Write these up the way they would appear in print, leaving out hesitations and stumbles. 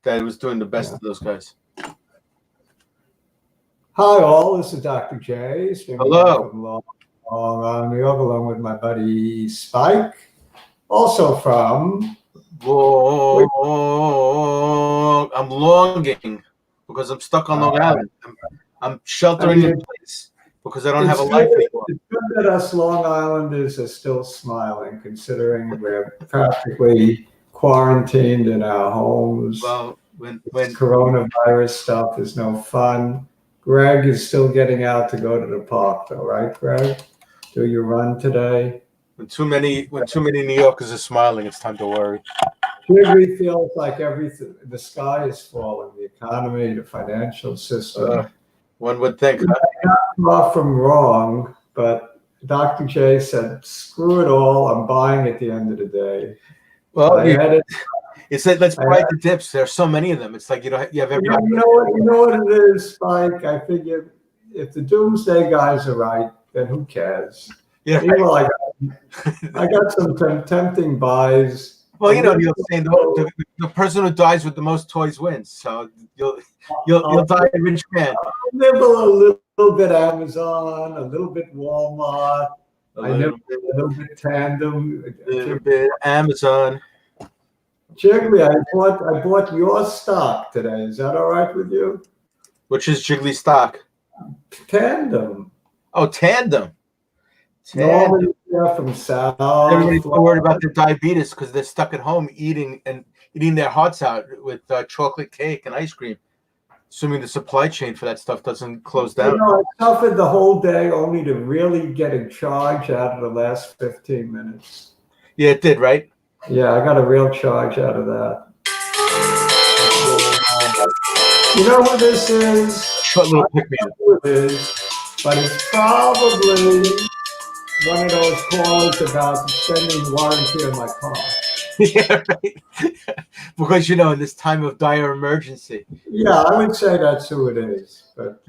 that was doing the best of those guys. Hi all, this is Dr. J. Hello. From Long Island, New York, along with my buddy Spike. Also from... I'm longing because I'm stuck on Long Island. I'm sheltering in place because I don't have a life anymore. It's good that us Long Islanders are still smiling, considering we're practically quarantined in our homes. Well, when coronavirus stuff is no fun. Greg is still getting out to go to the park, though, right, Greg? Do you run today? When too many New Yorkers are smiling, it's time to worry. Jiggly feels like everything. The sky is falling. The economy, the financial system. One would think. Not far from wrong, but Dr. J said, "Screw it all. I'm buying at the end of the day." Well, it said, "Let's buy the dips." There's so many of them. It's like you have every. You know what it is, Spike. I figure if the doomsday guys are right, then who cares? Yeah. Meanwhile, I got some tempting buys. Well, you're saying the person who dies with the most toys wins. So you'll die a rich man. I'll nibble a little bit Amazon, a little bit Walmart, a little bit Tandem, a little bit Amazon. Jiggly, I bought your stock today. Is that all right with you? Which is Jiggly stock? Tandem. Oh, Tandem. Norman from South. Everybody's worried about their diabetes because they're stuck at home eating their hearts out with chocolate cake and ice cream, assuming the supply chain for that stuff doesn't close down. I suffered the whole day only to really get a charge out of the last 15 minutes. Yeah, it did, right? Yeah, I got a real charge out of that. You know what this is? Short little pick-me-up. It is, but it's probably one of those calls about extending warranty on my car. Yeah, right. Because in this time of dire emergency. Yeah, I would say that's who it is. But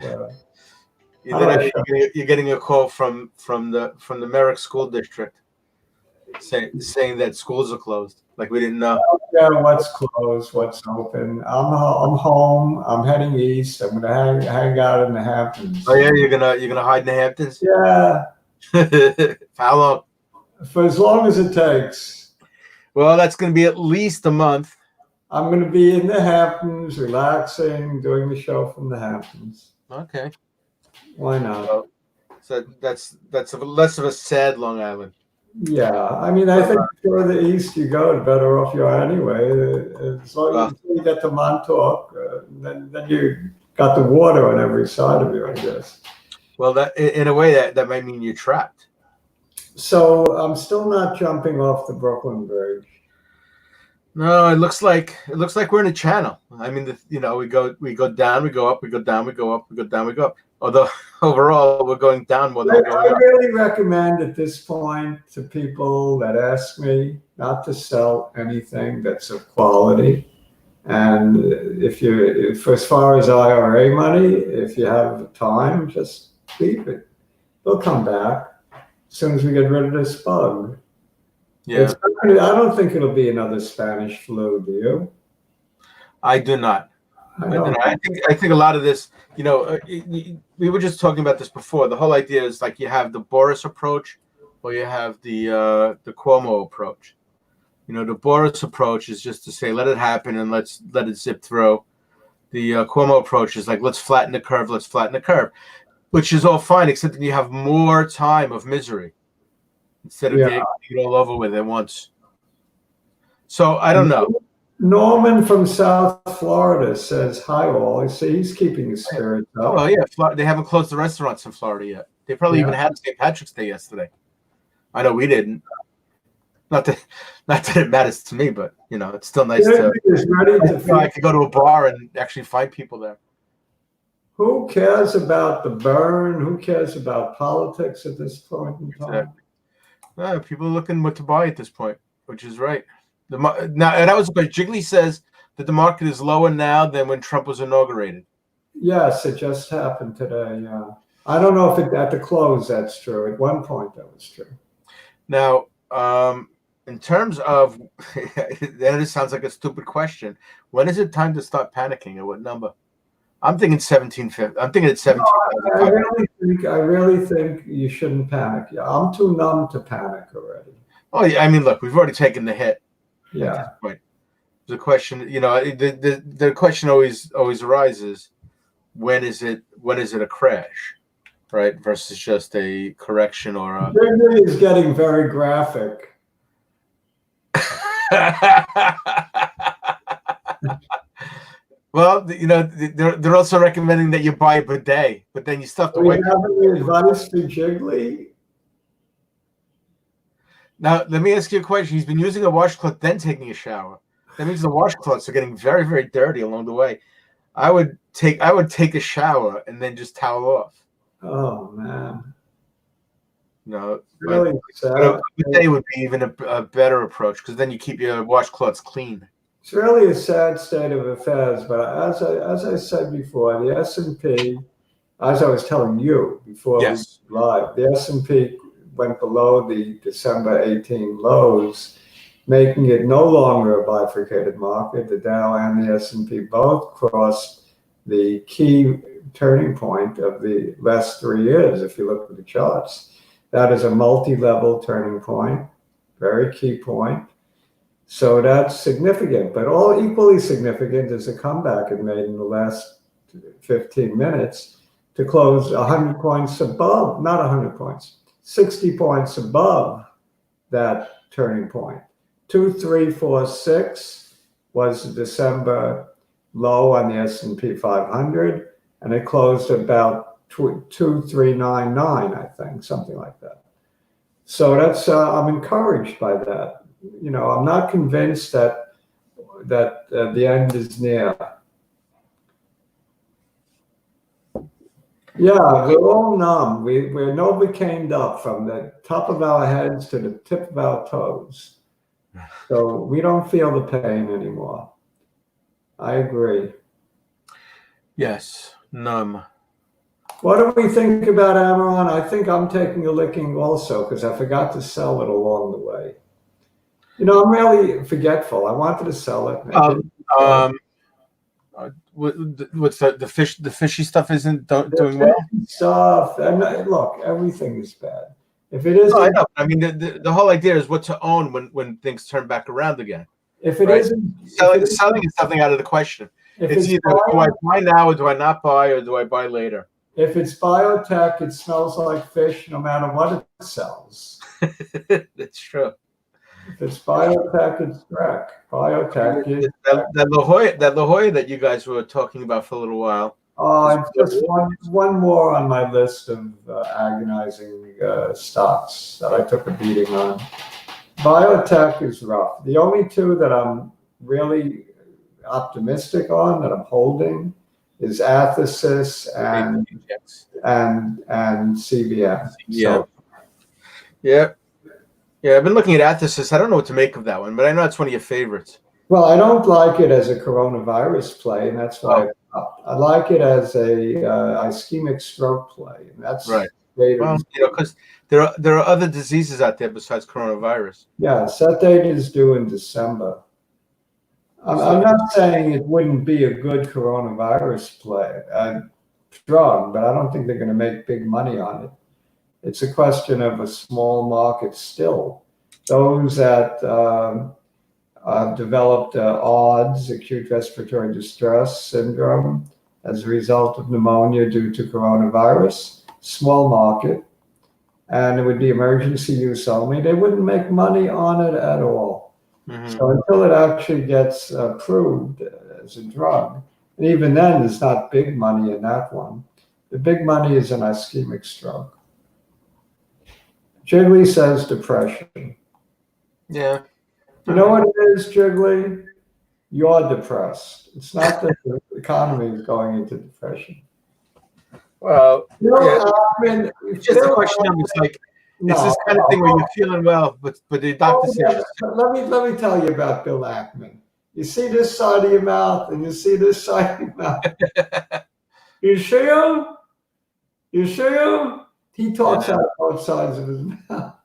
you're getting a call from the Merrick School District saying that schools are closed. Like we didn't know. Yeah, what's closed, what's open. I'm home. I'm heading east. I'm gonna hang out in the Hamptons. Oh yeah, you're gonna hide in the Hamptons? Yeah. How long? For as long as it takes. Well, that's going to be at least a month. I'm going to be in the Hamptons, relaxing, doing the show from the Hamptons. Okay. Why not? So that's less of a sad Long Island. Yeah, I mean, I think the further east you go, the better off you are anyway. As long as you get to Montauk, then you got the water on every side of you, I guess. Well, that in a way that might mean you're trapped. So I'm still not jumping off the Brooklyn Bridge. No, it looks like we're in a channel. I mean, we go down, we go up, we go down, we go up, we go down, we go up. Although overall we're going down more than we're going up. I really recommend at this point to people that ask me not to sell anything that's of quality. And if as far as IRA money, if you have time, just keep it. They'll come back as soon as we get rid of this bug. Yeah. I don't think it'll be another Spanish flu, do you? I do not. I think a lot of this, we were just talking about this before. The whole idea is like you have the Boris approach or you have the Cuomo approach. The Boris approach is just to say, let it happen and let it zip through. The Cuomo approach is like, let's flatten the curve, which is all fine, except that you have more time of misery instead of getting it all over with at once. So I don't know. Norman from South Florida says, hi all. He's keeping his spirits up. Oh, yeah. They haven't closed the restaurants in Florida yet. They probably even had St. Patrick's Day yesterday. I know we didn't. Not that it matters to me, but, it's still nice I could go to a bar and actually find people there. Who cares about the burn? Who cares about politics at this point in time? Exactly. People are looking what to buy at this point, which is right. Now, that was what Jiggly says, that the market is lower now than when Trump was inaugurated. Yes, it just happened today. Yeah, I don't know if at the close that's true. At one point that was true. Now, in terms of, that sounds like a stupid question. When is it time to start panicking? At what number? I'm thinking 1750. I'm thinking it's 17. I really think you shouldn't panic. Yeah, I'm too numb to panic already. Oh yeah, I mean, look, we've already taken the hit. Yeah. At this point. The question, the question always arises: when is it a crash, right? Versus just a correction or a. Wrigley is getting very graphic. Well, they're also recommending that you buy a bidet, but then you still have to Do we wait. have any advice for Jiggly? Now, let me ask you a question. He's been using a washcloth, then taking a shower. That means the washcloths are getting very, very dirty along the way. I would take a shower and then just towel off. Oh man. No, Really sad. a bidet would be even a better approach because then you keep your washcloths clean. It's really a sad state of affairs, but as I said before, the S&P, as I was telling you before we live, the S&P went below the December 18 lows, making it no longer a bifurcated market. The Dow and the S&P both crossed the key turning point of the last 3 years. If you look at the charts, that is a multi-level turning point, very key point. So that's significant, but all equally significant is a comeback it made in the last 15 minutes to close 100 points above, not 100 points, 60 points above that turning point. 2346 was the December low on the S&P 500, and it closed about 2399, I think, something like that. So that's I'm encouraged by that. I'm not convinced that the end is near. Yeah, we're all numb. We're Novocained up from the top of our heads to the tip of our toes. So we don't feel the pain anymore. I agree. Yes, numb. What do we think about Amaron? I think I'm taking a licking also because I forgot to sell it along the way. I'm really forgetful. I wanted to sell it. What's the fishy stuff isn't doing well? Stuff and look, everything is bad. If it isn't, I know. I mean, the whole idea is what to own when things turn back around again. If it isn't, selling is something out of the question. It's either do I buy now or do I not buy or do I buy later? If it's biotech, it smells like fish no matter what it sells. That's true. If it's biotech, it's wreck. Biotech. That La Jolla that you guys were talking about for a little while. Just one more on my list of agonizing stocks that I took a beating on. Biotech is rough. The only two that I'm really optimistic on that I'm holding is athx and CBM. Yeah. Yeah. Yeah, I've been looking at athx. I don't know what to make of that one, but I know it's one of your favorites. Well, I don't like it as a coronavirus play, and that's why I like it as a ischemic stroke play, and that's right. Well, because there are other diseases out there besides coronavirus. Yes, that date is due in December. I'm not saying it wouldn't be a good coronavirus play drug, but I don't think they're going to make big money on it. It's a question of a small market still. Those that developed ODS, acute respiratory distress syndrome, as a result of pneumonia due to coronavirus, small market, and it would be emergency use only. They wouldn't make money on it at all. Mm-hmm. So until it actually gets approved as a drug, and even then there's not big money in that one. The big money is in ischemic stroke. Jiggly says depression. Yeah. You know what it is, Jiggly? You're depressed. It's not that the economy is going into depression. Well, I mean, it's just a question of it's like it's this kind of thing where you're feeling well, but the doctor says. Let me tell you about Bill Ackman. You see this side of your mouth, and you see this side of your mouth. You see him? You see him? He talks out of both sides of his mouth.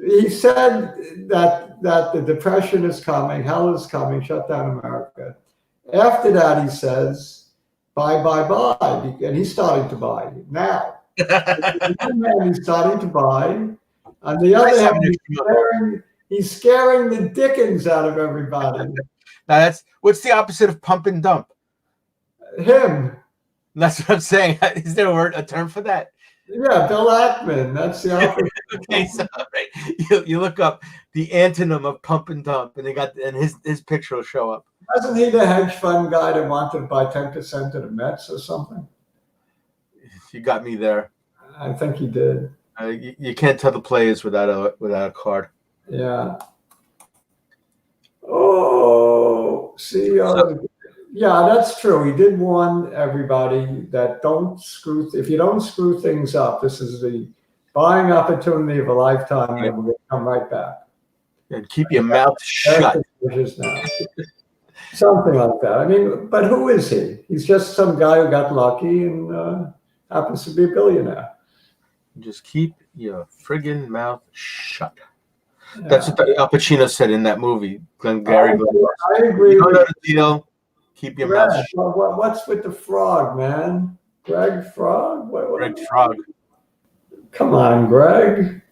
He said that the depression is coming, hell is coming, shut down America. After that, he says, buy, buy, buy, and he's starting to buy now. One hand, he's starting to buy. On the other hand, he's scaring the dickens out of everybody. Now what's the opposite of pump and dump? Him. That's what I'm saying. Is there a term for that? Yeah, Bill Ackman. That's the opposite. Okay, so right. You look up the antonym of pump and dump, and his picture will show up. Wasn't he the hedge fund guy that wanted to buy 10% of the Mets or something? You got me there. I think he did. You can't tell the players without a card. Yeah. Oh, see. Yeah, that's true. He did warn everybody that if you don't screw things up, this is the buying opportunity of a lifetime, and we'll come right back. And keep your mouth shut. Something like that. I mean, but who is he? He's just some guy who got lucky and happens to be a billionaire. Just keep your friggin' mouth shut. Yeah. That's what Al Pacino said in that movie, Glengarry. I agree. You don't know the deal. Keep your mouth shut. What's with the frog, man? Greg Frog? Greg Frog. Come on, Greg.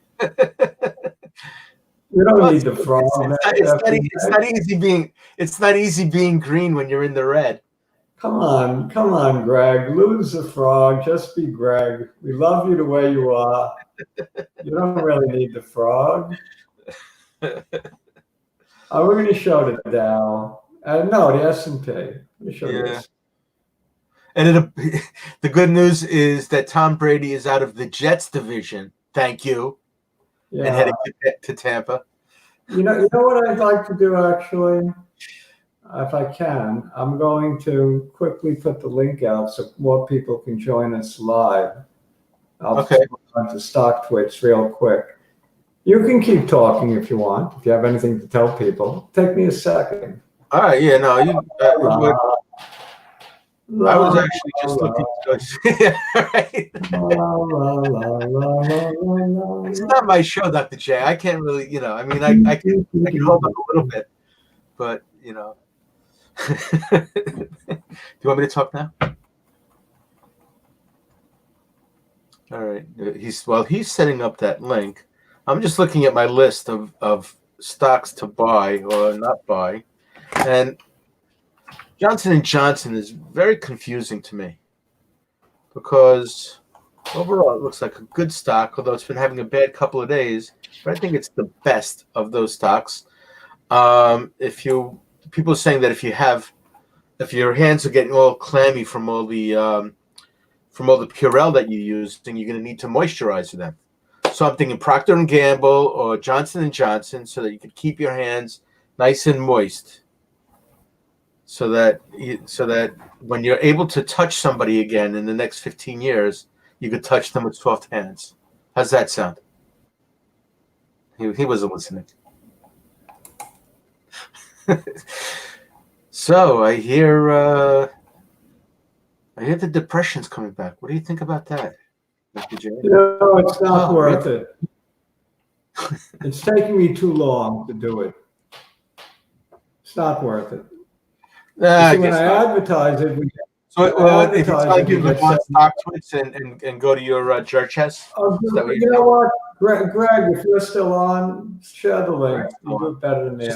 We don't need the frog. It's not easy being green when you're in the red. Come on, Greg. Lose the frog. Just be Greg. We love you the way you are. You don't really need the frog. We're going to show the Dow. No, the S&P. Let me show you this. And the good news is that Tom Brady is out of the Jets division. Thank you. Yeah. And heading to Tampa. You know what I'd like to do, actually? If I can, I'm going to quickly put the link out so more people can join us live. I'll put on to Stock Twitch real quick. You can keep talking if you want, if you have anything to tell people. Take me a second. All right, yeah, no, I was actually just looking. Right? It's not my show, Dr. J. I can't really, I mean, I can hold up a little bit, but, Do you want me to talk now? All right. He's setting up that link. I'm just looking at my list of stocks to buy or not buy. And Johnson & Johnson is very confusing to me because overall it looks like a good stock, although it's been having a bad couple of days. But I think it's the best of those stocks. People are saying that if your hands are getting all clammy from all the Purell that you use, then you're going to need to moisturize them. So I'm thinking Procter & Gamble or Johnson & Johnson, so that you can keep your hands nice and moist, so that when you're able to touch somebody again in the next 15 years, you could touch them with soft hands. How's that sound? He wasn't listening. So I hear the depression's coming back. What do you think about that, Dr. J? No, it's not worth it. It's taking me too long to do it. It's not worth it. When I advertise it, if it's like you go on Stock Twits and go to your chest. You know what, Greg, if you're still on, share the link. You do it better than me.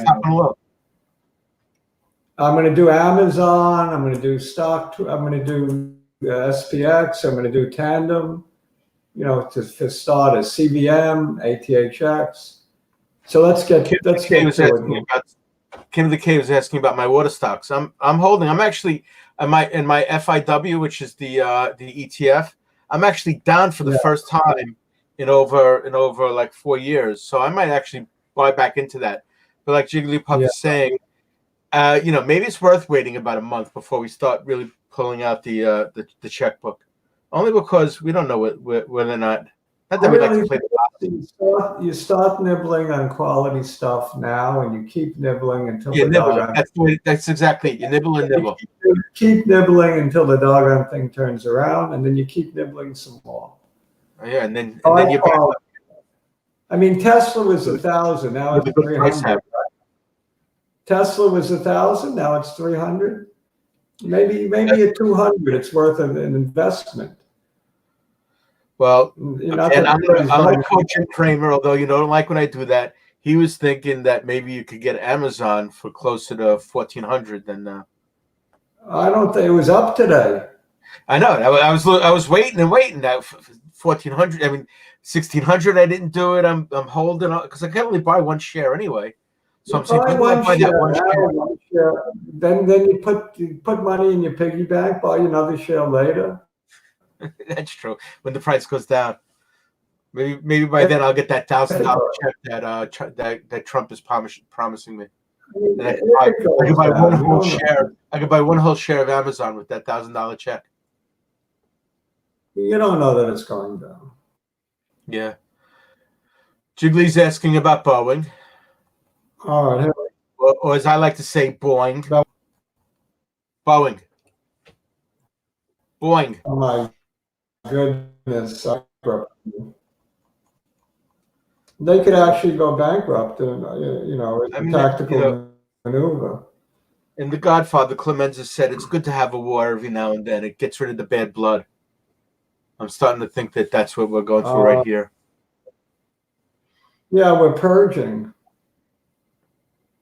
I'm going to do Amazon. I'm going to do I'm going to do SPX. I'm going to do Tandem. To start as CVM, ATHX. So let's get to it. Kim of the Cave is asking about my water stocks. I'm actually in my FIW, which is the ETF. I'm actually down for the first time in over like 4 years. So I might actually buy back into that. But like Jigglypuff is saying, maybe it's worth waiting about a month before we start really pulling out the checkbook. Only because we don't know whether or not. Not that we like to play the you start nibbling on quality stuff now, and you keep nibbling until That's exactly it. You nibble and nibble. You keep nibbling until the doggone thing turns around, and then you keep nibbling some more. Oh, yeah, and then you're back up. I mean, Tesla was 1,000. Now with it's a good price 300. tag. Tesla was 1,000. Now it's 300. Maybe at 200, it's worth an investment. Well, Not again, that I'm anybody's gonna buying. coach Jim Kramer, although you don't like when I do that. He was thinking that maybe you could get Amazon for closer to 1,400 than. I don't think it was up today. I know. I was waiting and waiting. That 1,400. I mean, 1,600. I didn't do it. I'm holding on because I can only buy one share anyway. So I'm saying, Buy when do I one buy share, that one share? one share. Then you put money in your piggy bank, buy another share later. That's true. When the price goes down, maybe by then I'll get that $1,000 check that Trump is promising me. And I can buy one whole share. I can buy one whole share of Amazon with that $1,000 check. You don't know that it's going down. Yeah. Jiggly's asking about Boeing, All right. or as I like to say, Boeing. Boeing. Boeing. Oh my goodness. They could actually go bankrupt, and it's a tactical maneuver. And The Godfather, Clemenza said, it's good to have a war every now and then. It gets rid of the bad blood. I'm starting to think that that's what we're going through right here. Yeah, we're purging.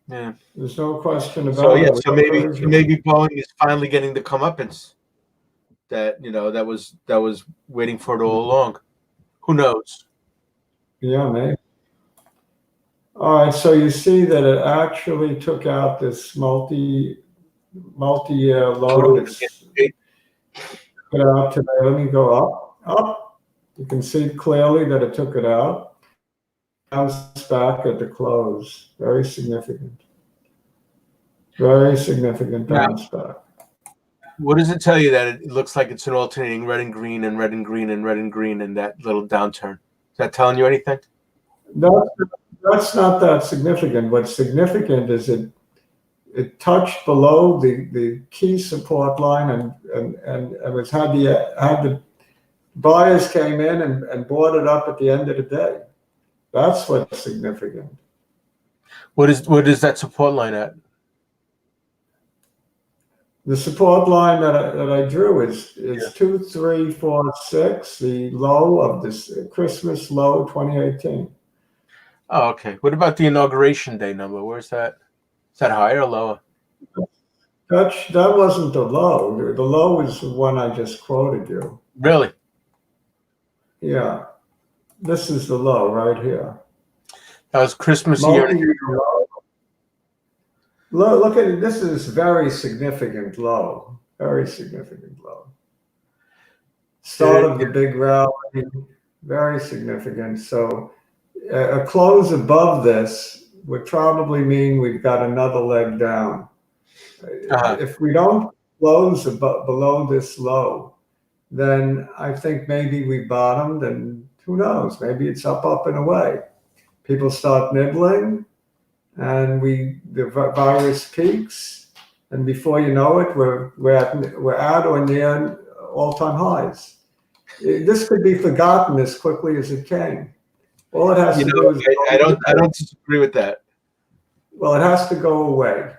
Yeah. There's no question about it. So maybe Boeing is finally getting the comeuppance that that was waiting for it all along. Who knows? Yeah, maybe. All right, so you see that it actually took out this multi-year low. Put out today. Let me go up. You can see clearly that it took it out. Bounced back at the close. Very significant. Very significant bounce back. What does it tell you that it looks like it's an alternating red and green and red and green and red and green in that little downturn? Is that telling you anything? That's not that significant. What's significant is it touched below the key support line and had the buyers came in and bought it up at the end of the day. That's what's significant. What is that support line at? The support line that I drew is 2346, the low of this Christmas low 2018. Oh, okay. What about the inauguration day number? Where's that? Is that higher or lower? That wasn't the low. The low is the one I just quoted you. Really? Yeah. This is the low right here. That was Christmas year. Look at it. This is very significant low. Very significant low. Start of the big rally. Very significant. So a close above this would probably mean we've got another leg down. If we don't close below this low, then I think maybe we bottomed, and who knows? Maybe it's up and away. People start nibbling, and the virus peaks, and before you know it, we're at or near all-time highs. This could be forgotten as quickly as it came. All it has to do is I don't disagree with that. Well, it has to go away.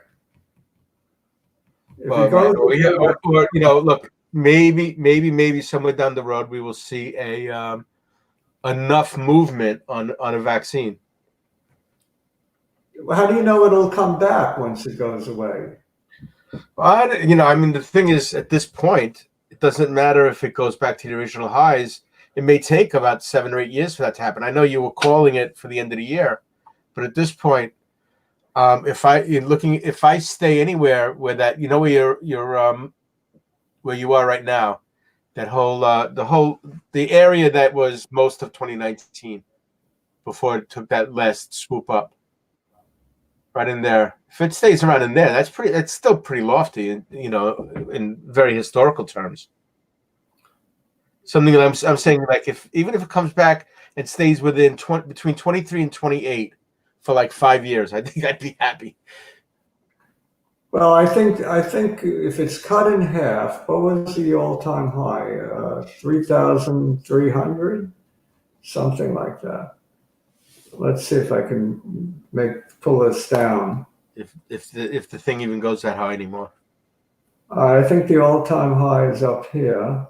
Look, maybe somewhere down the road we will see enough movement on a vaccine. How do you know it'll come back once it goes away? The thing is, at this point, it doesn't matter if it goes back to the original highs. It may take about 7 or 8 years for that to happen. I know you were calling it for the end of the year, but at this point, if I stay anywhere where that, where you are right now, that whole the area that was most of 2019 before it took that last swoop up, right in there. If it stays around in there, that's still pretty lofty, in very historical terms. Something that I'm saying, like, even if it comes back and stays within between 23 and 28 for like 5 years, I think I'd be happy. Well, I think if it's cut in half, what was the all-time high? 3,300, something like that. let's see if I can pull this down. If the thing even goes that high anymore. I think the all-time high is up here,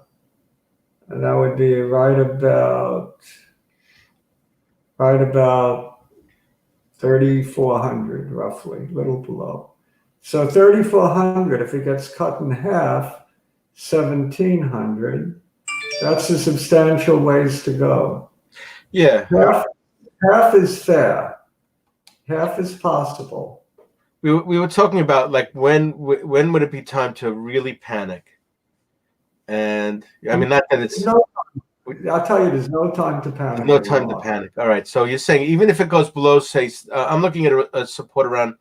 and that would be right about 3,400, roughly, a little below. So 3,400, if it gets cut in half, 1,700. That's a substantial ways to go. Yeah. Half is fair. Half is possible. We were talking about like when would it be time to really panic? And I mean, not that it's. I'll tell you, there's no time to panic. There's no time to panic. All right. So you're saying even if it goes below, say, I'm looking at a support around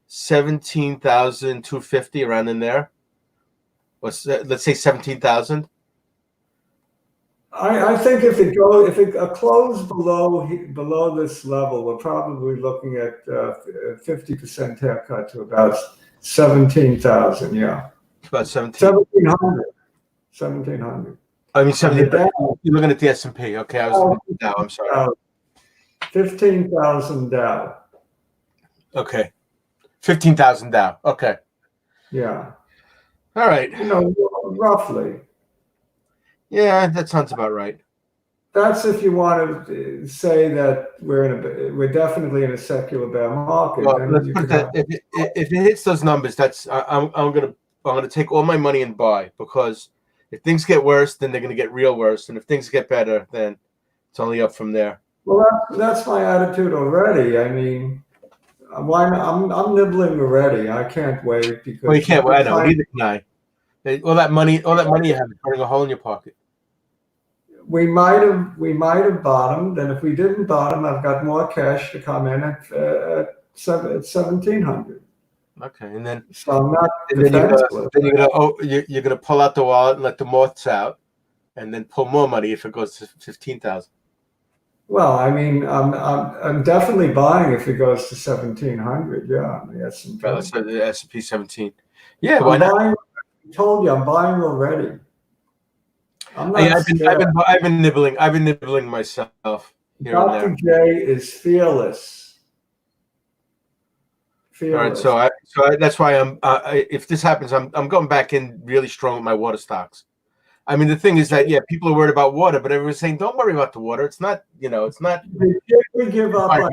17,250, around in there. Let's say 17,000. I think if it close below this level, we're probably looking at 50% haircut to about 17,000. Yeah, About 1700. 1,700. I mean, 17,000. You're looking at the S&P. Okay, I was looking at Dow. I'm sorry. 15,000 Dow. Okay, 15,000 Dow. Okay. Yeah. All right. Roughly. Yeah, that sounds about right. That's if you want to say that we're definitely in a secular bear market. Well, let's put that, if it hits those numbers, that's I'm gonna take all my money and buy, because if things get worse, then they're gonna get real worse, and if things get better, then it's only up from there. Well, that's my attitude already. I mean, why not? I'm nibbling already. I can't wait because. Well, you can't. I know. Neither can I. All that money you have is burning a hole in your pocket. We might have bottomed, and if we didn't bottom, I've got more cash to come in at 1,700. Okay, and then so I'm not. Then you're gonna pull out the wallet and let the moths out, and then pull more money if it goes to 15,000. Well, I mean, I'm definitely buying if it goes to 1,700. Yeah, the S&P. Well, so the S&P 17. Yeah, why not? I told you I'm buying already. I'm not I've been nibbling myself here and there. Dr. J is fearless. All right, so that's why if this happens, I'm going back in really strong with my water stocks. I mean, the thing is that people are worried about water, but everyone's saying don't worry about the water. It's not, it's not. We give up on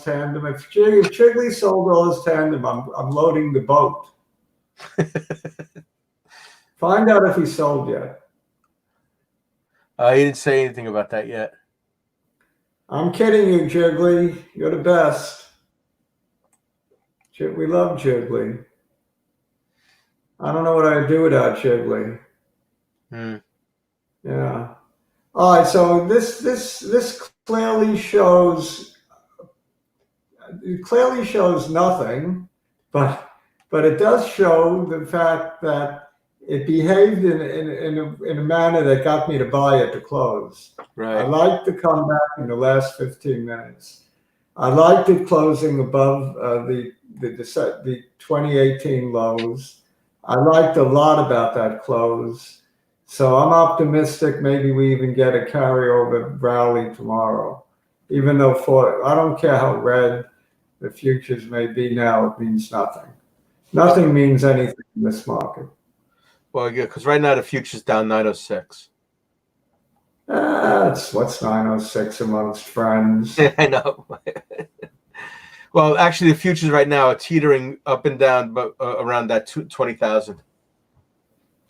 Tandem. If Chigley sold all his Tandem, I'm loading the boat. Find out if he sold yet. He didn't say anything about that yet. I'm kidding you, Jiggly. You're the best. We love Jiggly. I don't know what I'd do without Jiggly. Yeah. All right. So this clearly shows nothing, but it does show the fact that it behaved in a manner that got me to buy at the close. Right. I liked the comeback in the last 15 minutes. I liked it closing above the 2018 lows. I liked a lot about that close. So I'm optimistic maybe we even get a carryover rally tomorrow. Even though I don't care how red the futures may be now, it means nothing. Nothing means anything in this market. Well, yeah, because right now the future's down 906. What's 906 amongst friends? I know. Well, actually, the futures right now are teetering up and down, but around that 20,000.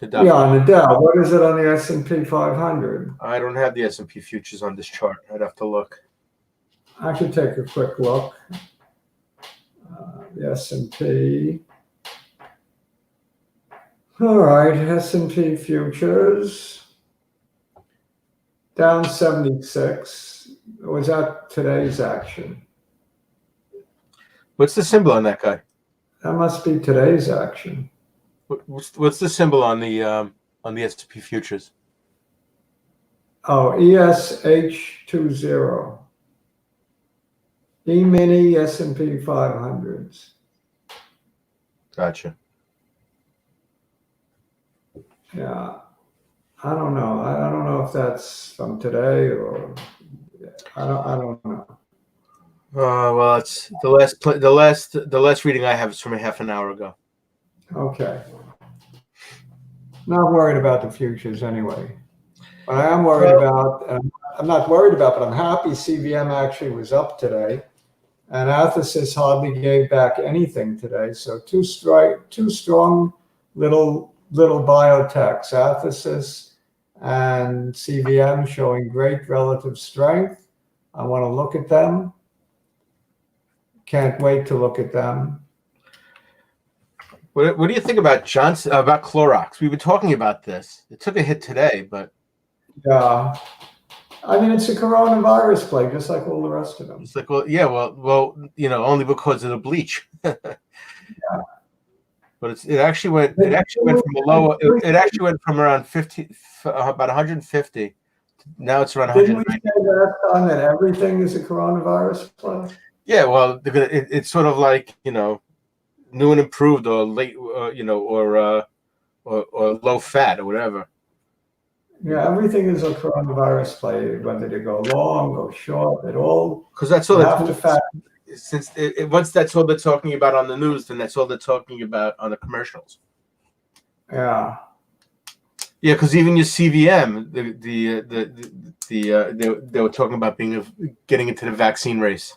Yeah, on the Dow. What is it on the S&P 500? I don't have the S&P futures on this chart. I'd have to look. I should take a quick look. The S&P. All right, S&P futures down 76. Was that today's action? What's the symbol on that guy? That must be today's action. What's the symbol on the S&P futures? Oh, ESH20. E-mini S&P 500s. Gotcha. Yeah, I don't know. I don't know if that's from today or I don't know. Well, it's the last reading I have is from a half an hour ago. Okay. Not worried about the futures anyway. What I am worried about, I'm not worried about, but I'm happy CVM actually was up today. And athx hardly gave back anything today. So two strong little biotechs, athx and CVM, showing great relative strength. I want to look at them. Can't wait to look at them. What do you think about about Clorox? We've been talking about this. It took a hit today, but yeah, I mean, it's a coronavirus play, just like all the rest of them. it's like, well, yeah, well, only because of the bleach. Yeah. But it actually went from a low. It actually went from around 50, about 150. Now it's around 100. Didn't we say last time that everything is a coronavirus play? Yeah, well, it's sort of like new and improved, or late, or low fat, or whatever. Yeah, everything is a coronavirus play, whether they go long, go short, at all. Because that's all since once that's all they're talking about on the news, then that's all they're talking about on the commercials. Yeah. Yeah, because even your CVM, they were talking about getting into the vaccine race.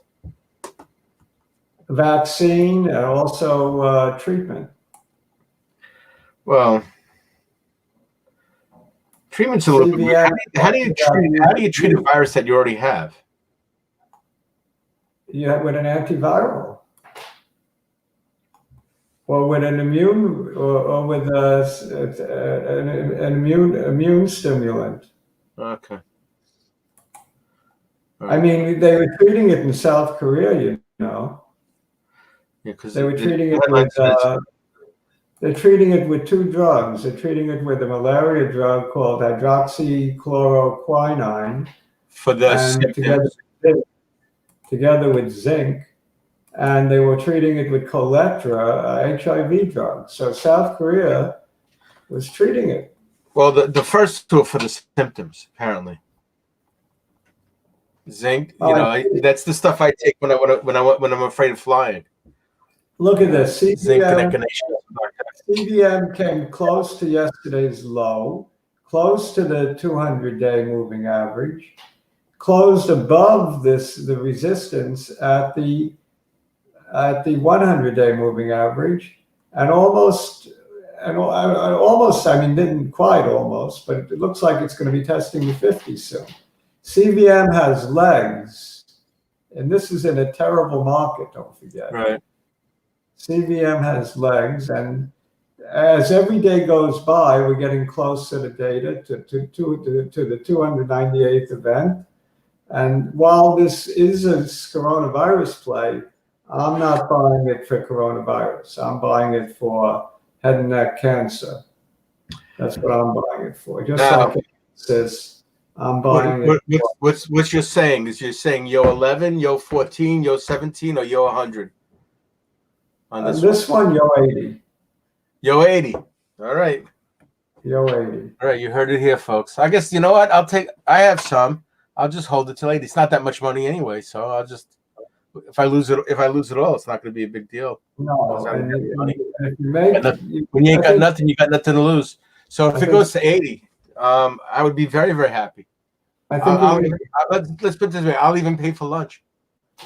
Vaccine and also treatment. Well, treatment's a little bit weird. How do you treat a virus that you already have? Yeah, with an antiviral, or with an immune, or with an immune stimulant. Okay. Right. I mean, they were treating it in South Korea, Yeah, because they were treating it with. They're treating it with two drugs. They're treating it with a malaria drug called hydroxychloroquine, for the together with zinc, and they were treating it with Coletra, HIV drug. So South Korea was treating it. Well, the first two are for the symptoms, apparently. Zinc, that's the stuff I take when I'm afraid of flying. Look at this. CVM came close to yesterday's low, close to the 200-day moving average, closed above the resistance at the 100-day moving average, and almost, I mean, didn't quite almost, but it looks like it's going to be testing the 50 soon. CVM has legs, and this is in a terrible market, don't forget. Right. CVM has legs, and as every day goes by, we're getting close to the data, to the 298th event. And while this is a coronavirus play, I'm not buying it for coronavirus. I'm buying it for head and neck cancer. That's what I'm buying it for. Just like it says, I'm buying it. What you're saying is you're saying yo 11, yo 14, yo 17, or yo 100? On this one, yo 80. Yo 80. All right. Yo 80. All right, you heard it here, folks. I guess, you know what? I have some. I'll just hold it till 80. It's not that much money anyway, so I'll just, if I lose it all, it's not going to be a big deal. No, when you ain't got nothing, you got nothing to lose. So if it goes to 80, I would be very, very happy. I think let's put it this way: I'll even pay for lunch.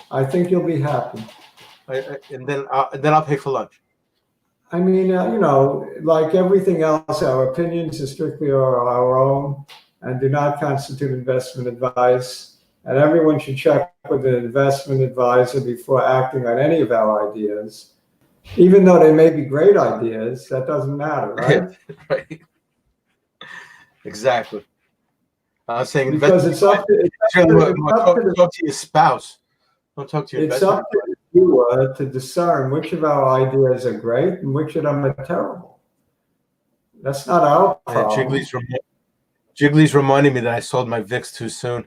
I think you'll be happy. And then I'll pay for lunch. I mean, like everything else, our opinions are strictly our own and do not constitute investment advice. And everyone should check with an investment advisor before acting on any of our ideas. Even though they may be great ideas, that doesn't matter, right? Right. Exactly. I was saying, because it's up to talk to your spouse. Don't talk to your It's up to the viewer to discern which of our ideas are great and which of them are terrible. That's not our problem. Jiggly's reminding me that I sold my VIX too soon.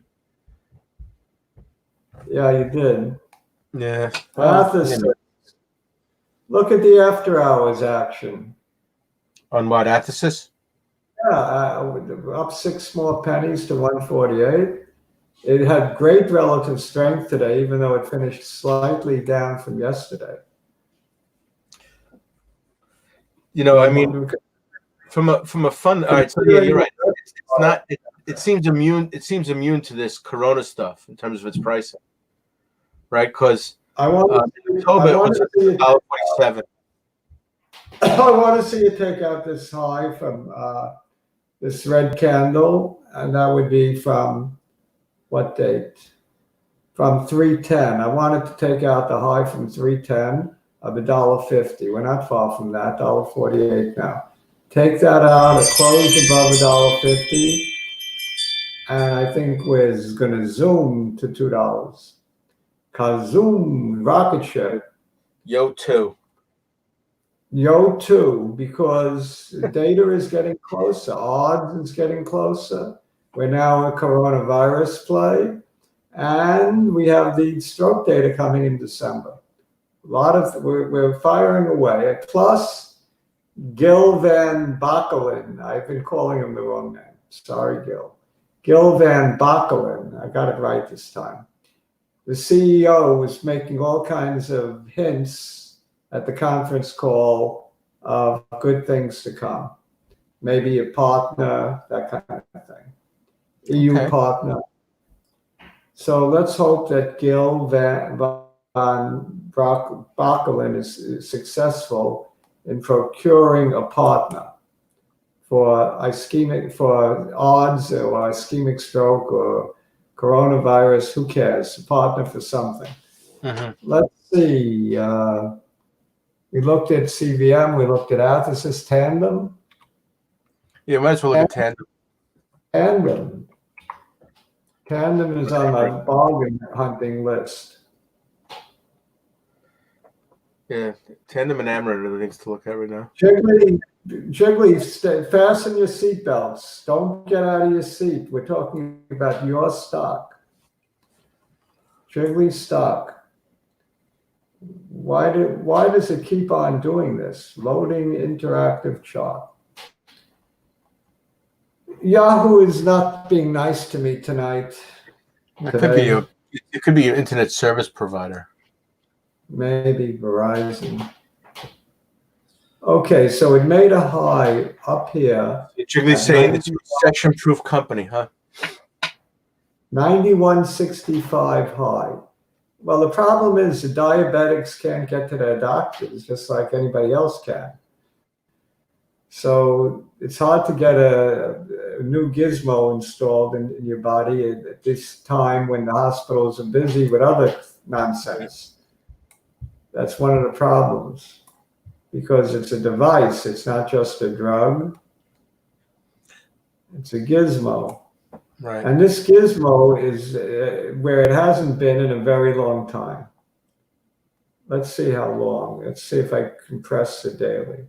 Yeah, you did. Yeah. Look at the after hours action. On what, athx? Yeah, up 6 more pennies to 148. It had great relative strength today, even though it finished slightly down from yesterday. I mean, from a fund. All right, so yeah, you're right. It's not. It seems immune. It seems immune to this Corona stuff in terms of its pricing, right? Because October it was $1.47. I want to see you take out this high from this red candle, and that would be from what date? From 310. I wanted to take out the high from 310 of $1.50. We're not far from that, $1.48 now. Take that out, a close above $1.50, and I think we're going to zoom to $2. Kazoom, rocket ship. Yo, too. Yo, too, because data is getting closer. Odds is getting closer. We're now a coronavirus play, and we have the stroke data coming in December. We're firing away. Plus, Gil Van Bockelen. I've been calling him the wrong name. Sorry, Gil. Gil Van Bockelen. I got it right this time. The CEO was making all kinds of hints at the conference call of good things to come. Maybe a partner, that kind of thing. EU partner. So let's hope that Gil Van Bockelen is successful in procuring a partner for odds or ischemic stroke or coronavirus. Who cares? A partner for something. Mm-hmm. Let's see. We looked at CVM. We looked at athx, Tandem. Yeah, might as well look at Tandem. Tandem is on my bargain hunting list. Yeah, Tandem and Amarin are the things to look at right now. Jiggly, fasten your seatbelts. Don't get out of your seat. We're talking about your stock. Jiggly stock. Why does it keep on doing this? Loading interactive chart. Yahoo is not being nice to me tonight. It could be your internet service provider. Maybe Verizon. Okay, so it made a high up here. Jiggly's saying it's a recession-proof company, huh? 91.65 high. Well, the problem is the diabetics can't get to their doctors just like anybody else can. So it's hard to get a new gizmo installed in your body at this time when the hospitals are busy with other nonsense. That's one of the problems because it's a device. It's not just a drug. It's a gizmo. Right. And this gizmo is where it hasn't been in a very long time. Let's see how long. Let's see if I compress the daily.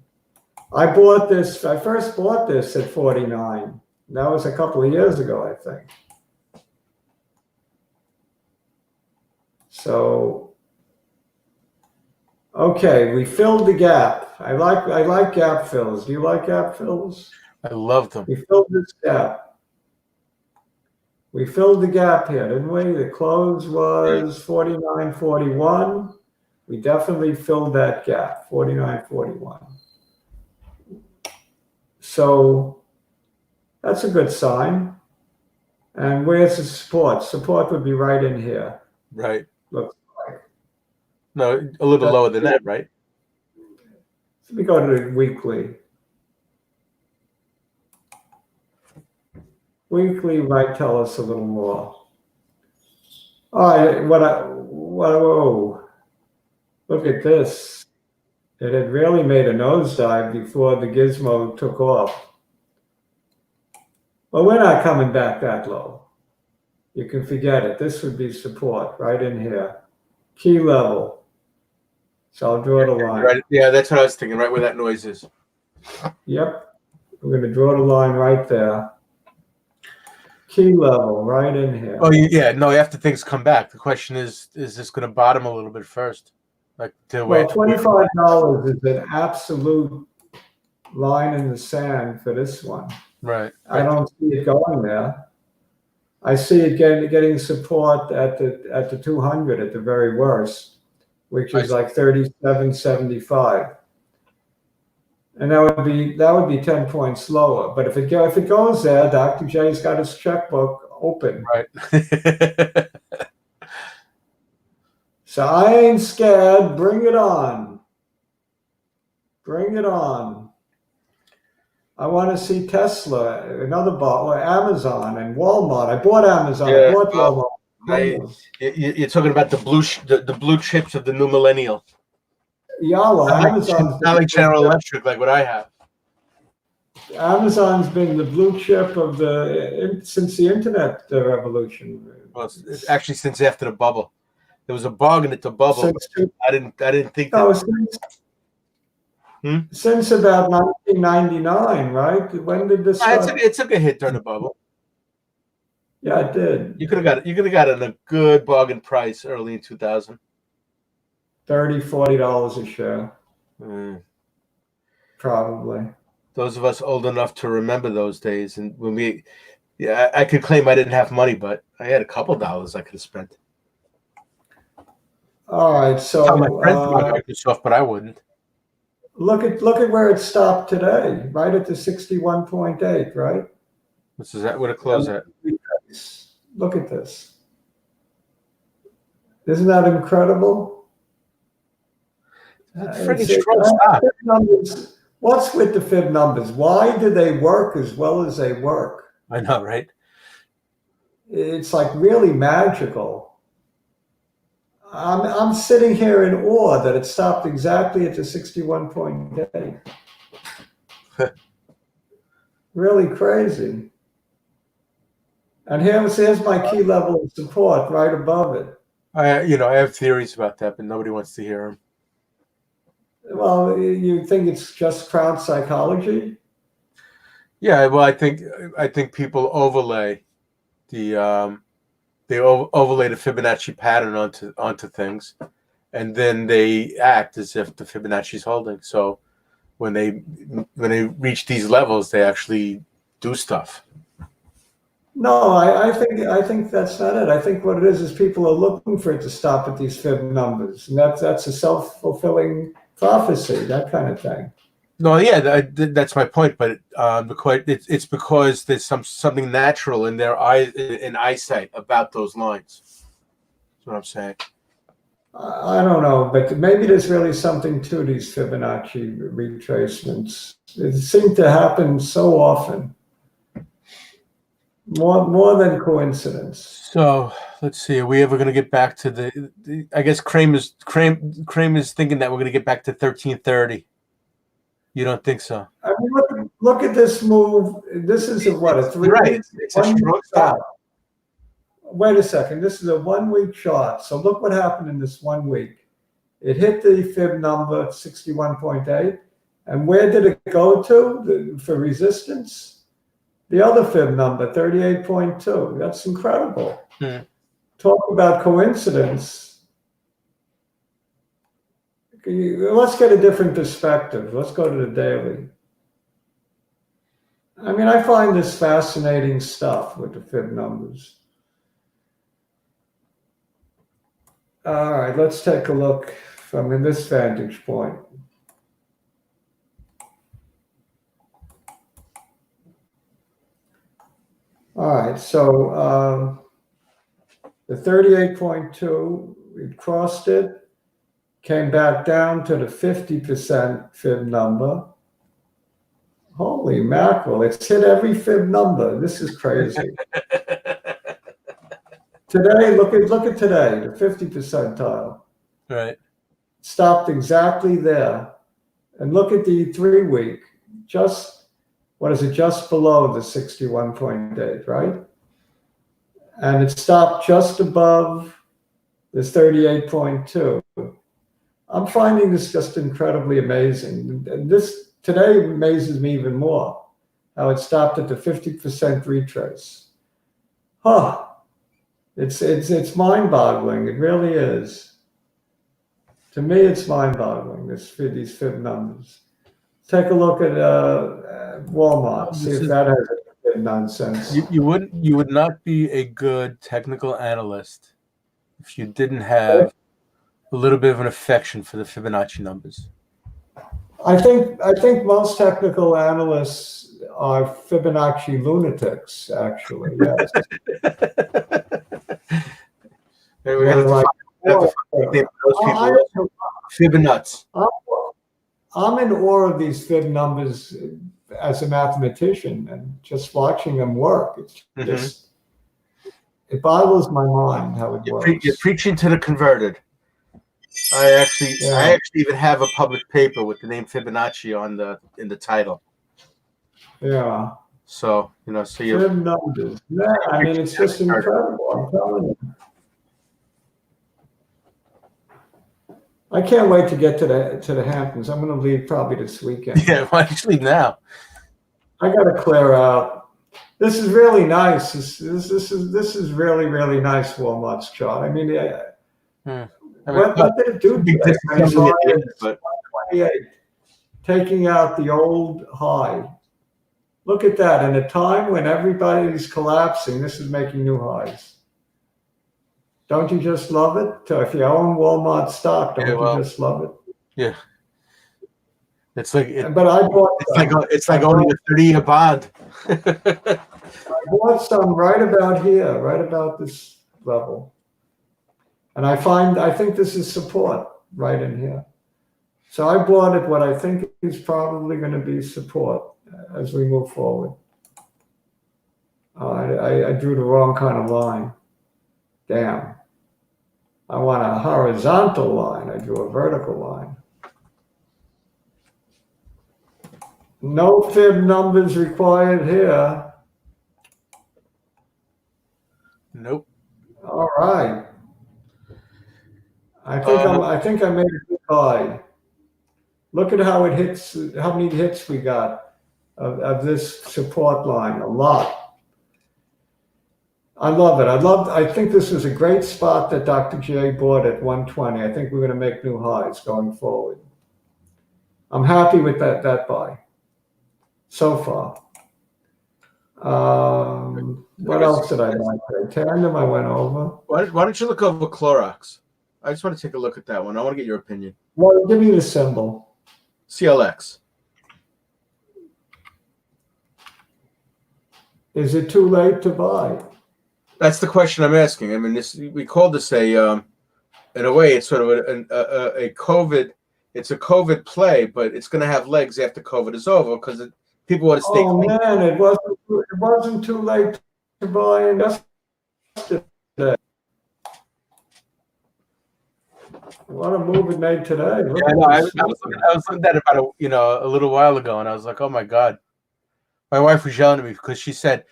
I first bought this at 49. That was a couple of years ago, I think. So, okay, we filled the gap. I like gap fills. Do you like gap fills? I love them. We filled this gap. We filled the gap here, didn't we? The close was 49.41. We definitely filled that gap, 49.41. So that's a good sign. And where's the support? Support would be right in here. Right. Looks like. No, a little bit lower than that, right? Let me go to the weekly. Weekly might tell us a little more. All right, whoa. Look at this. It had really made a nosedive before the gizmo took off. Well, we're not coming back that low. You can forget it. This would be support right in here. Key level. So I'll draw the line. Right. Yeah, that's what I was thinking, right where that noise is. Yep. We're going to draw the line right there. Key level right in here. Oh, yeah. No, after things come back, the question is this going to bottom a little bit first? Well, $25 is an absolute line in the sand for this one. Right. I don't see it going there. I see it getting support at the 200 at the very worst, which is like 37.75. And that would be 10 points lower. But if it goes there, Dr. J's got his checkbook open. Right. So I ain't scared. Bring it on. Bring it on. I want to see Tesla, another or Amazon and Walmart. I bought Amazon. Yeah, I bought Walmart. You're talking about the blue chips of the new millennial. Yeah, well, Amazon's not like General Electric, like what I have. Amazon's been the blue chip since the internet revolution. Well, it's actually since after the bubble. There was a bug in it, the bubble. I didn't think that. Since about 1999, right? When did this start? It took a hit during the bubble. Yeah, it did. You could have got it at a good bargain price early in 2000. $30-$40 a share. Probably. Those of us old enough to remember those days, and when I could claim I didn't have money, but I had a couple dollars I could have spent. All right, so my friends bought Microsoft, but I wouldn't. Look at where it stopped today, right at the 61.8, right? Is that what it closed at? Look at this. Isn't that incredible? Freaking strong stock. What's with the fib numbers? Why do they work as well as they work? I know, right? It's like really magical. I'm sitting here in awe that it stopped exactly at the 61.8. Really crazy. And here's my key level of support right above it. I have theories about that, but nobody wants to hear them. Well, you think it's just crowd psychology? Yeah, well, I think people overlay the overlay the Fibonacci pattern onto things, and then they act as if the Fibonacci is holding. So when they reach these levels, they actually do stuff. No, I think that's not it. I think what it is people are looking for it to stop at these fib numbers, and that's a self-fulfilling prophecy, that kind of thing. No, yeah, that's my point. But it's because there's something natural in their eyesight about those lines. That's what I'm saying. I don't know, but maybe there's really something to these Fibonacci retracements. It seemed to happen so often, more than coincidence. So let's see. Are we ever going to get back to the? I guess Kramer is thinking that we're going to get back to 1330. You don't think so? I mean, look at this move. This is a 3 right. It's a strong stop. Wait a second. This is a 1 week chart. So look what happened in this 1 week. It hit the fib number 61.8. And where did it go to for resistance? The other fib number, 38.2. That's incredible. Talk about coincidence. Let's get a different perspective. Let's go to the daily. I mean, I find this fascinating stuff with the fib numbers. All right, let's take a look from this vantage point. All right, so the 38.2, we crossed it. Came back down to the 50% fib number. Holy mackerel, it's hit every fib number. This is crazy. Today, look at today, the 50 percentile. Right. Stopped exactly there. And look at the 3 week, just below the 61.8, right? And it stopped just above this 38.2. I'm finding this just incredibly amazing. And this today amazes me even more, how it stopped at the 50% retrace. It's mind-boggling. It really is. To me, it's mind-boggling, these fib numbers. Take a look at Walmart, see if that has nonsense. You would not be a good technical analyst if you didn't have a little bit of an affection for the Fibonacci numbers. I think most technical analysts are Fibonacci lunatics, actually. Yes. We're going to have to find those people. Fibonacci. I'm in awe of these fib numbers as a mathematician, and just watching them work. It's just it boggles my mind how it works. You're preaching to the converted. I actually even have a public paper with the name Fibonacci in the title. Yeah. So so you're fib numbers. Yeah, I mean it's just incredible. I'm telling you. I can't wait to get to the Hamptons. I'm going to leave probably this weekend. Yeah, why don't you leave now? I got to clear out. This is really nice. This is really, really nice Walmart's chart. I mean, what did it do today? But 28, taking out the old high. Look at that. In a time when everybody's collapsing, this is making new highs. Don't you just love it? So if you own Walmart stock, don't you just love it? Yeah. It's like but I bought it's like owning a 30-year bond. I bought some right about here, right about this level. And I think this is support right in here. So I bought it what I think is probably going to be support as we move forward. I drew the wrong kind of line. Damn. I want a horizontal line. I drew a vertical line. No fib numbers required here. Nope. All right. I think I made a good buy. Look at how it hits, how many hits we got of this support line. A lot. I love it. I think this is a great spot that Dr. J bought at 120. I think we're going to make new highs going forward. I'm happy with that buy so far. What else did I like today? Tandem I went over. Why don't you look over Clorox? I just want to take a look at that one. I want to get your opinion. Well, give me the symbol. CLX. Is it too late to buy? That's the question I'm asking. I mean, we call this in a way, it's sort of a COVID. It's a COVID play, but it's going to have legs after COVID is over because people want to stay. Oh clean. Man, it wasn't too late to buy yesterday. What a move it made today! Yeah, I know. I was looking at it about a little while ago, and I was like, oh my god. My wife was yelling at me because she said.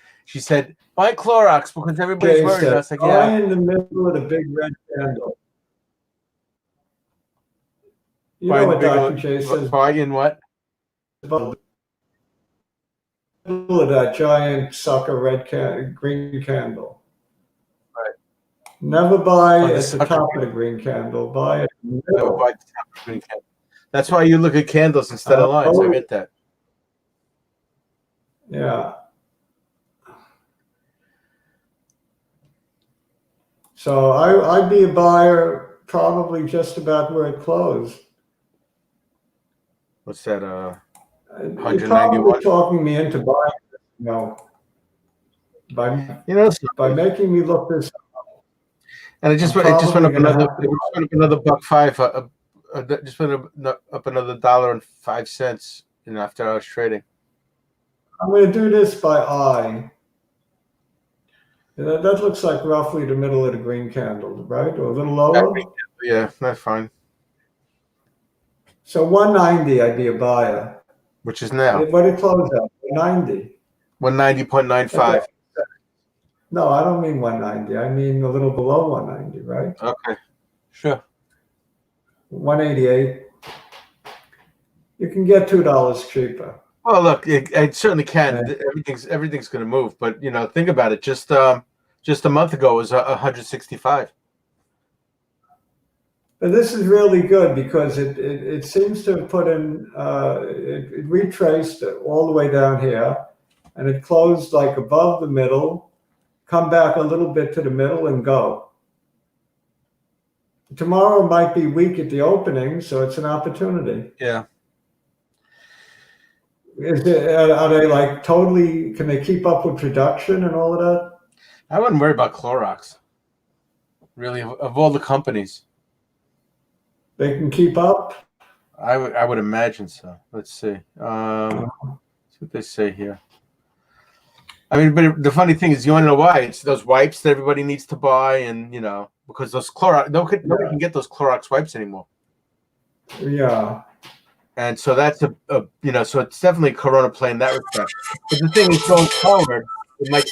Buy Clorox because everybody's worried. I was like, yeah. Buy in the middle of the big red candle. You know what Dr. J says? Buy in what? The middle of that giant sucker green candle. Right. Never buy at the top of the green candle. Buy at the middle. Never buy at the top of the green candle. That's why you look at candles instead of lines. I get that. Yeah. So I'd be a buyer probably just about where it closed. What's that? You're probably talking me into buying this, by making me look this up. And it just went up another $1.05. Just went up another $1.05 after I was trading. I'm going to do this by eye. That looks like roughly the middle of the green candle, right? Or a little lower? Yeah, that's fine. So 190, I'd be a buyer. Which is now. What did it close at? 190. 190.95. No, I don't mean 190. I mean a little below 190, right? Okay, sure. 188. You can get $2 cheaper. Well, look, it certainly can. Yeah. Everything's going to move, but think about it. Just a month ago it was 165. But this is really good because it seems to have put in it retraced all the way down here, and it closed like above the middle, come back a little bit to the middle and go. Tomorrow might be weak at the opening, so it's an opportunity. Yeah. Are they like totally, can they keep up with production and all of that? I wouldn't worry about Clorox. Really, of all the companies. They can keep up? I would imagine so. Let's see. See what they say here. I mean, but the funny thing is, you want to know why? It's those wipes that everybody needs to buy, and because those Clorox, nobody can get those Clorox wipes anymore. Yeah. And so that's so it's definitely a Corona play in that respect. But the thing is, going forward, it might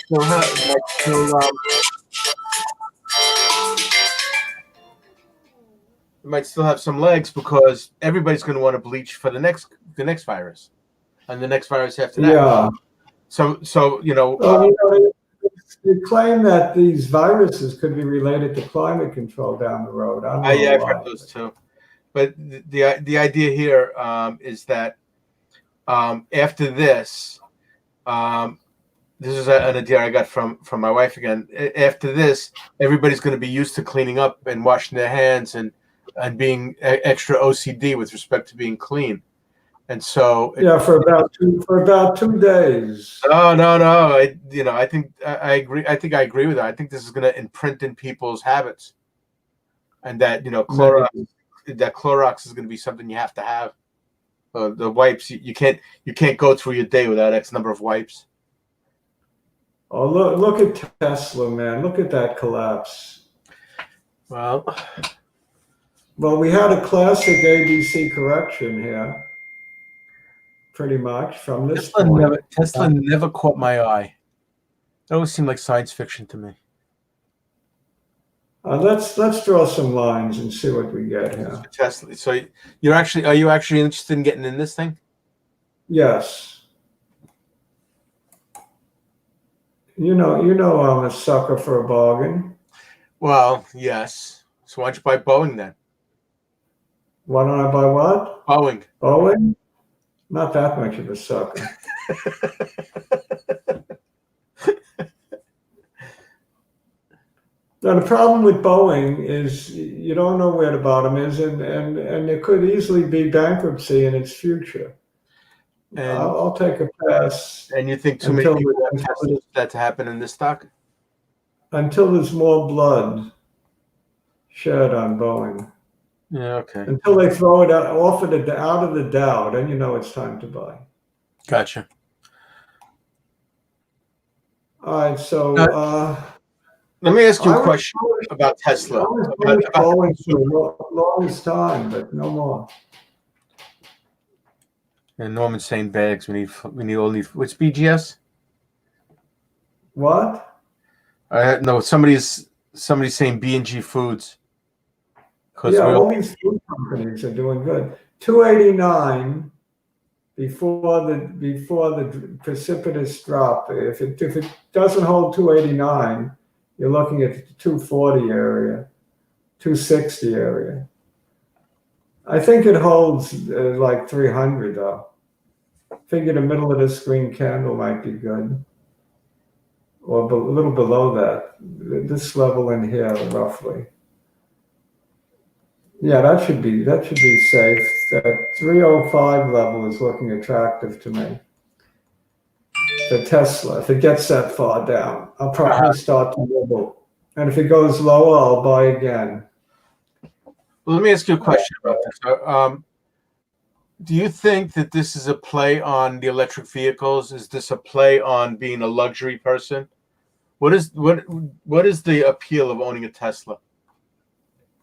still have some legs because everybody's going to want to bleach for the next virus, and the next virus after that. Yeah. So they claim that these viruses could be related to climate control down the road. I don't know I've why. heard those too. But the idea here is that after this, this is an idea I got from my wife again. After this, everybody's going to be used to cleaning up and washing their hands and being extra OCD with respect to being clean. And so for about 2 days. No. I think I agree. I think I agree with that. I think this is going to imprint in people's habits, and that Clorox is going to be something you have to have. The wipes, you can't go through your day without X number of wipes. Oh, look at Tesla, man. Look at that collapse. Well, we had a classic ABC correction here, pretty much from this point. Tesla never caught my eye. It always seemed like science fiction to me. Let's draw some lines and see what we get here. Tesla. So are you actually interested in getting in this thing? Yes. You know I'm a sucker for a bargain. Well, yes. So why don't you buy Boeing then? Why don't I buy what? Boeing. Boeing? Not that much of a sucker. Now, the problem with Boeing is you don't know where the bottom is, and there could easily be bankruptcy in its future. And I'll take a pass. And you think too many people want that to happen in this stock? Until there's more blood shed on Boeing. Yeah, okay. Until they throw it out of the Dow, then you know it's time to buy. Gotcha. All right, so let me ask you a question about Tesla. I was Boeing for the longest time, but no more. And Norman's saying bags. We need all these. What's BGS? What? No, somebody's saying B&G Foods. Yeah, all these food companies are doing good. 289 before the precipitous drop. If it doesn't hold 289, you're looking at the 240 area, 260 area. I think it holds like 300 though. Figure the middle of this green candle might be good, or a little below that. This level in here, roughly. Yeah, that should be safe. That 305 level is looking attractive to me. The Tesla, if it gets that far down, I'll probably start to nibble. And if it goes lower, I'll buy again. Well, let me ask you a question about this. Do you think that this is a play on the electric vehicles? Is this a play on being a luxury person? What is the appeal of owning a Tesla?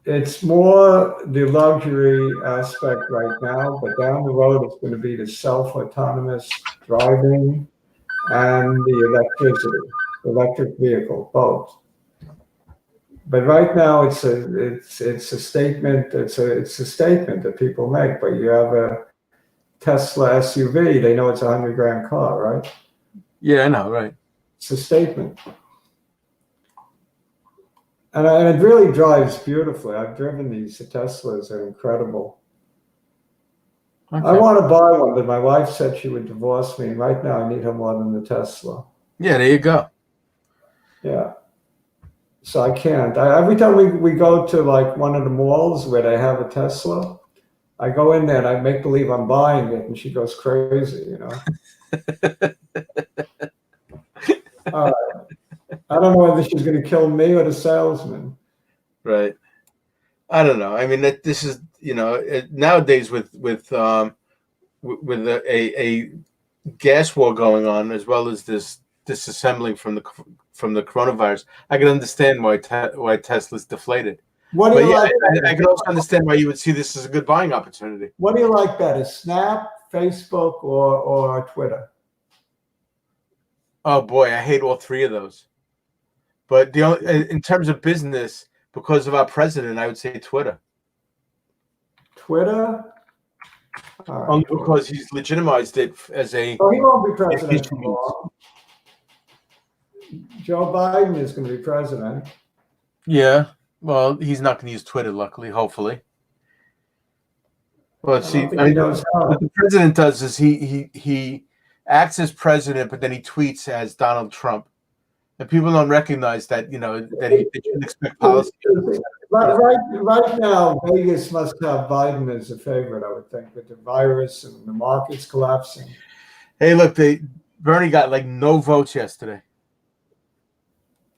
It's more the luxury aspect right now, but down the road it's going to be the self-autonomous driving and the electric vehicle, both. But right now it's a statement. It's a statement that people make. But you have a Tesla SUV, they know it's a $100,000 car, right? Yeah, I know, right? It's a statement. And it really drives beautifully. I've driven these. The Teslas are incredible. I Okay. want to buy one, but my wife said she would divorce me. Right now, I need her more than the Tesla. Yeah, there you go. Yeah. So I can't. Every time we go to like one of the malls where they have a Tesla, I go in there and I make believe I'm buying it, and she goes crazy, you know. Uh, I don't know whether she's going to kill me or the salesman. Right. I don't know. I mean, this is, nowadays with a gas war going on, as well as this disassembling from the coronavirus, I can understand why Tesla's deflated. What do But you yeah, like I better? can also understand why you would see this as a good buying opportunity. What do you like better, Snap, Facebook, or Twitter? Oh boy, I hate all three of those. But in terms of business, because of our president, I would say Twitter. Twitter? All right, Only cool. because he's legitimized it as a. Oh, he won't be president for long. Joe Biden is going to be president. Yeah, well, he's not going to use Twitter, luckily, hopefully. Well, see, He knows how. what the president does is he acts as president, but then he tweets as Donald Trump, and people don't recognize that that they shouldn't expect policy. Right now, Vegas must have Biden as a favorite, I would think, with the virus and the markets collapsing. Hey, look, Bernie got like no votes yesterday.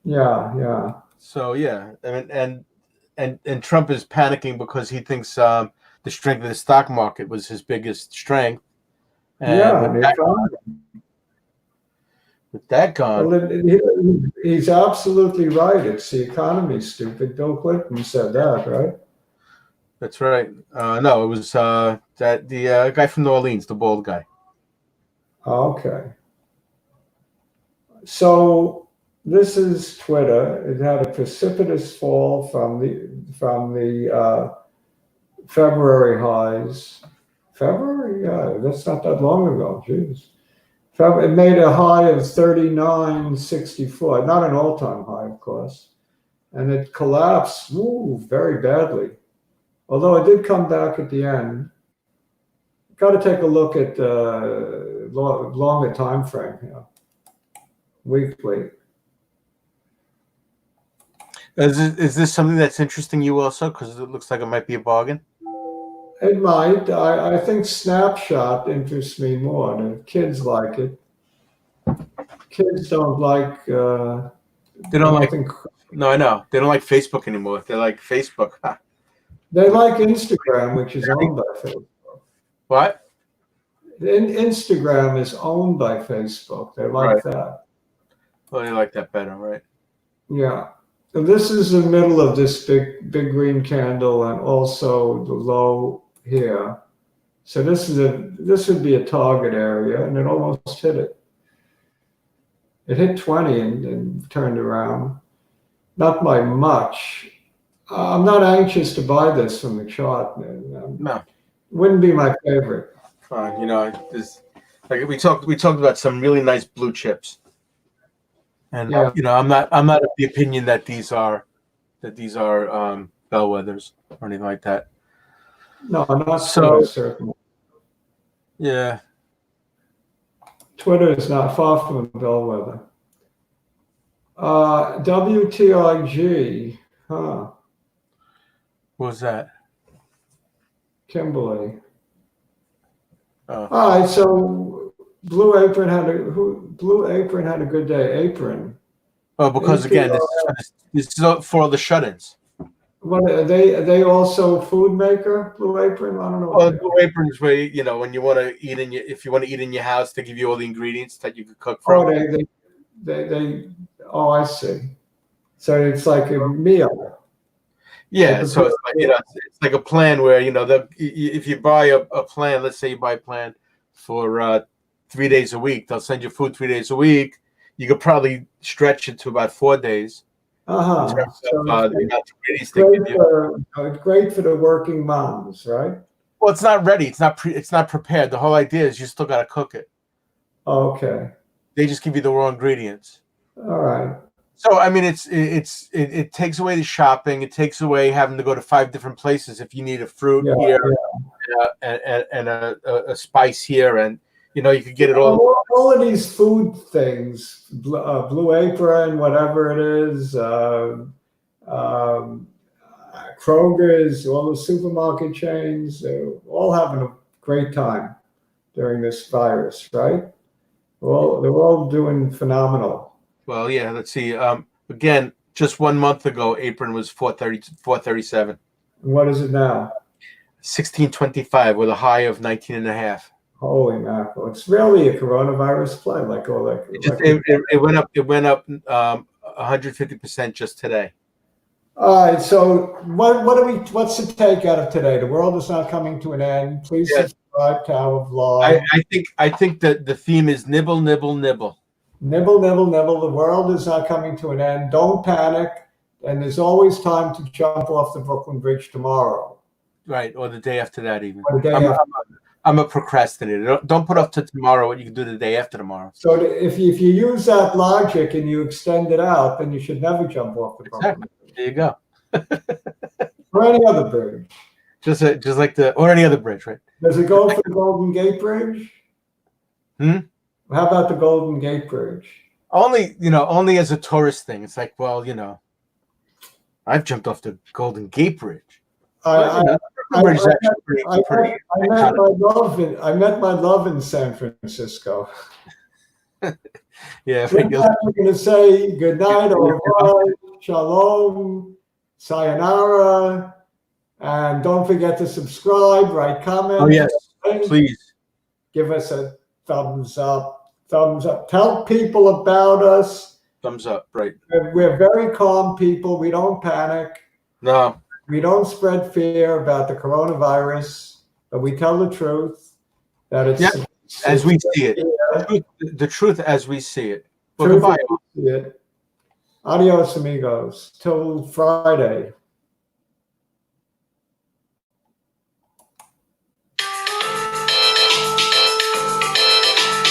Yeah. So yeah, and Trump is panicking because he thinks the strength of the stock market was his biggest strength. And with that gone, well, he's absolutely right. It's the economy, stupid. Bill Clinton said that, right? That's right. No, it was the guy from New Orleans, the bald guy. Okay. So this is Twitter. It had a precipitous fall from the February highs. February? Yeah, that's not that long ago. Jeez. It made a high of 39.64, not an all-time high, of course. And it collapsed very badly. Although it did come back at the end. Got to take a look at longer time frame here. Weekly. Is this something that's interesting you also? Because it looks like it might be a bargain. It might. I think Snapshot interests me more. The kids like it. Kids don't like. They don't like. No, I know. They don't like Facebook anymore. They like Facebook. They like Instagram, which is owned by Facebook. What? Instagram is owned by Facebook. They like that. Well, they like that better, right? Yeah. And this is the middle of this big green candle, and also the low here. So this would be a target area, and it almost hit it. It hit 20 and turned around. Not by much. I'm not anxious to buy this from the chart. No, wouldn't be my favorite. Like we talked about some really nice blue chips, and I'm not of the opinion that these are bellwethers or anything like that. No, not so certain. Yeah. Twitter is not far from a bellwether. WTIG, huh? What was that? Kimberly. Oh. All right, so Blue Apron had a good day. Apron. Oh, because again, this is for the shut-ins. What are they also food maker? Blue Apron? I don't know. Well, Blue Apron is where when you want to eat if you want to eat in your house, they give you all the ingredients that you could cook from. Oh, they. Oh, I see. So it's like a meal. Yeah, so it's like it's like a plan where if you buy a plan, let's say you buy a plan for 3 days a week, they'll send you food 3 days a week. You could probably stretch it to about 4 days. So great for the working moms, right? Well, it's not ready. It's not prepared. The whole idea is you still got to cook it. Okay. They just give you the raw ingredients. All right. So I mean, it takes away the shopping. It takes away having to go to 5 different places if you need a fruit here and a spice here, and you know you could get it all of these food things, Blue Apron, whatever it is, Kroger's, all the supermarket chains, all having a great time during this virus, right? Well, they're all doing phenomenal. Well, yeah. Let's see. Again, just 1 month ago, Apron was 437. What is it now? 1625 with a high of 19.5. Holy mackerel! It's really a coronavirus play, like all that. It went up. It went up 150% just today. All right. So what's the take out of today? The world is not coming to an end. Please subscribe to our vlog. I think that the theme is nibble, nibble, nibble. Nibble, nibble, nibble. The world is not coming to an end. Don't panic. And there's always time to jump off the Brooklyn Bridge tomorrow. Right, or the day after that even. Or the day after. I'm a procrastinator. Don't put off to tomorrow what you can do the day after tomorrow. So if you use that logic and you extend it out, then you should never jump off the Brooklyn Bridge. There you go. Or any other bridge. Just like or any other bridge, right? Does it go for the Golden Gate Bridge? How about the Golden Gate Bridge? Only as a tourist thing. It's like, well, I've jumped off the Golden Gate Bridge. I met my love in San Francisco. Yeah. We're going to say good night, au revoir, shalom, sayonara, and don't forget to subscribe, write comments. Oh yes, please give us a thumbs up. Tell people about us. Thumbs up, right? We're very calm people. We don't panic. No. We don't spread fear about the coronavirus, but we tell the truth that it's as we see it. The truth as we see it. Well, goodbye. Adios, amigos. Till Friday.